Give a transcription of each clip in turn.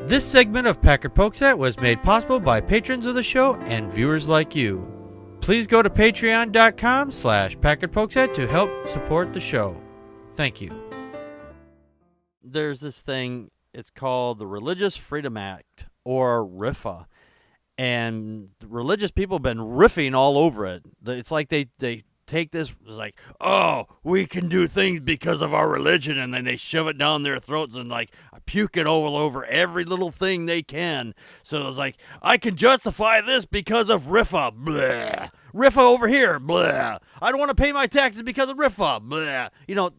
This segment of Packard Pokes At was made possible by patrons of the show and viewers like you. Please go to patreon.com/PackardPokesAt to help support the show. Thank you. There's this thing, it's called the Religious Freedom Act, or RIFA. And religious people have been riffing all over it. It's like they take this, like, oh, we can do things because of our religion, and then they shove it down their throats and, like, puke it all over every little thing they can. So it's like, I can justify this because of RIFA. Blah. RIFA over here. Blah. I don't want to pay my taxes because of RIFA. Blah. You know,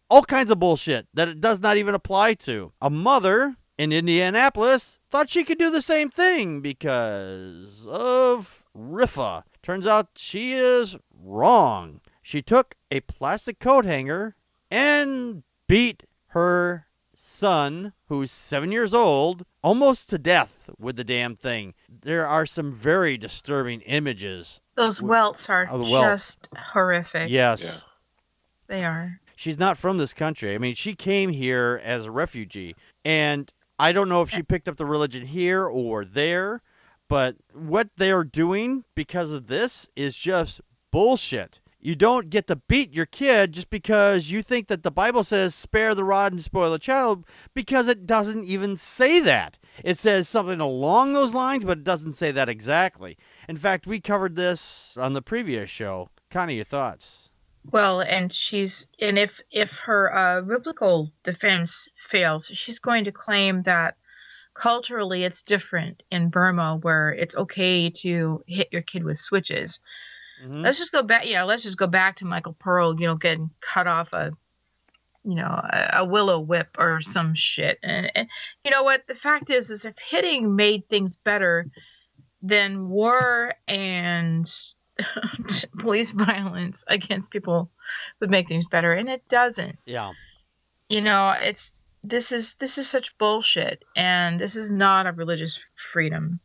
all kinds of bullshit that it does not even apply to. A mother in Indianapolis thought she could do the same thing because of RIFA. Turns out she is wrong. She took a plastic coat hanger and beat her son, who's 7 years old, almost to death with the damn thing. There are some very disturbing images. Those welts are just horrific. Yes. Yeah. They are. She's not from this country. I mean, she came here as a refugee, and I don't know if she picked up the religion here or there, but what they are doing because of this is just bullshit. You don't get to beat your kid just because you think that the Bible says spare the rod and spoil the child, because it doesn't even say that. It says something along those lines, but it doesn't say that exactly. In fact, we covered this on the previous show. Connie, your thoughts? Well, and if her biblical defense fails, she's going to claim that culturally it's different in Burma, where it's okay to hit your kid with switches. Mm-hmm. Let's just go back. Let's just go back to Michael Pearl. Getting cut off a willow whip or some shit. And you know what? The fact is if hitting made things better, then war and police violence against people would make things better, and it doesn't. Yeah. This is such bullshit, and this is not a religious freedom.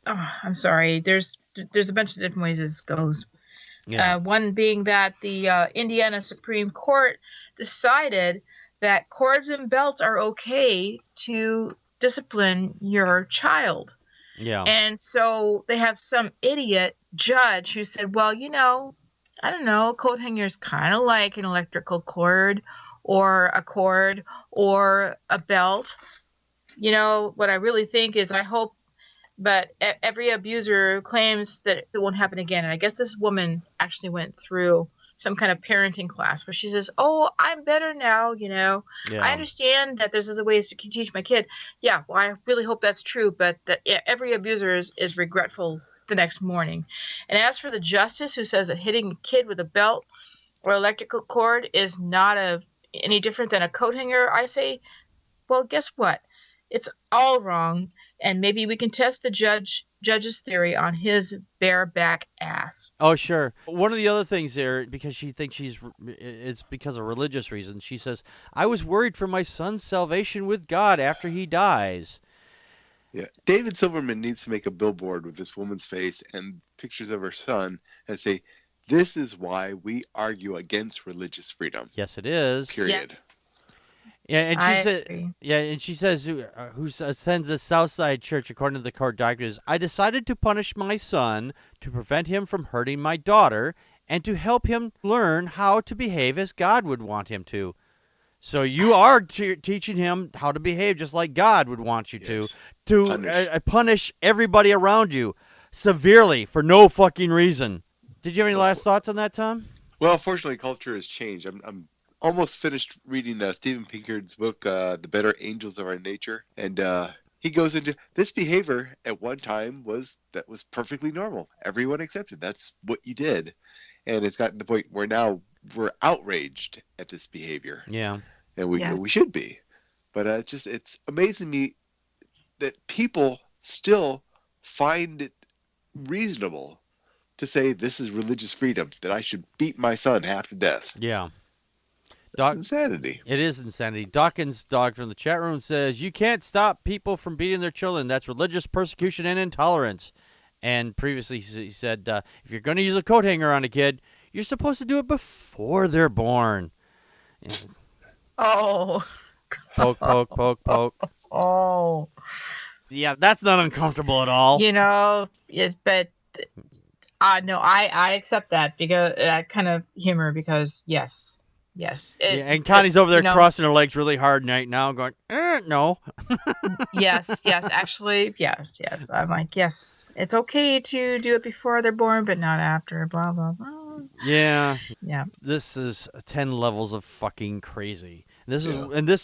I'm sorry. There's a bunch of different ways this goes. Yeah. One being that the Indiana Supreme Court decided that cords and belts are okay to discipline your child. Yeah. And so they have some idiot judge who said, well, I don't know, a coat hanger is kind of like an electrical cord or a cord or a belt. What I really think is I hope, but every abuser claims that it won't happen again. And I guess this woman actually went through some kind of parenting class where she says, oh, I'm better now, Yeah. I understand that there's other ways to teach my kid. Yeah, well, I really hope that's true, but that every abuser is regretful the next morning. And as for the justice who says that hitting a kid with a belt or electrical cord is not any different than a coat hanger, I say, well, guess what? It's all wrong, and maybe we can test the judge's theory on his bareback ass. Oh, sure. One of the other things there, because she thinks it's because of religious reasons, she says, I was worried for my son's salvation with God after he dies. Yeah, David Silverman needs to make a billboard with this woman's face and pictures of her son and say, this is why we argue against religious freedom. Yes, it is. Period. Yes. Yeah, and she said, agree. yeah, and she says, who sends the Southside Church, according to the court documents, I decided to punish my son to prevent him from hurting my daughter and to help him learn how to behave as God would want him to. So you are teaching him how to behave just like God would want you to punish everybody around you severely for no fucking reason. Did you have any last thoughts on that, Tom? Well, fortunately, culture has changed. I'm almost finished reading Stephen Pinkard's book, The Better Angels of Our Nature, and he goes into this behavior at one time was perfectly normal. Everyone accepted that's what you did, and it's gotten to the point where now we're outraged at this behavior. Yeah, and we should be, but it's amazing me that people still find it reasonable to say this is religious freedom, that I should beat my son half to death. Yeah. That's insanity. It is insanity. Dawkins Dog from the chat room says, you can't stop people from beating their children. That's religious persecution and intolerance. And previously he said, if you're going to use a coat hanger on a kid, you're supposed to do it before they're born. Oh. Poke, poke, poke, poke. Oh. Yeah, that's not uncomfortable at all. But no, I accept that, because that kind of humor, because yes. And Connie's over there crossing her legs really hard right now, going, no. Yes, actually, yes. I'm like, yes, it's okay to do it before they're born, but not after, blah, blah, blah. Yeah. Yeah. This is 10 levels of fucking crazy. This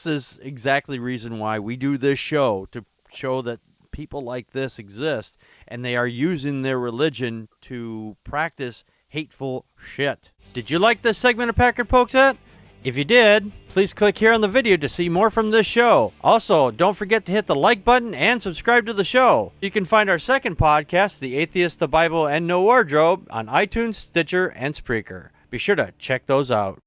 is exactly the reason why we do this show, to show that people like this exist, and they are using their religion to practice hateful shit. Did you like this segment of Packard Pokes At? If you did, please click here on the video to see more from this show. Also, don't forget to hit the like button and subscribe to the show. You can find our second podcast, The Atheist, the Bible, and No Wardrobe, on iTunes, Stitcher, and Spreaker. Be sure to check those out.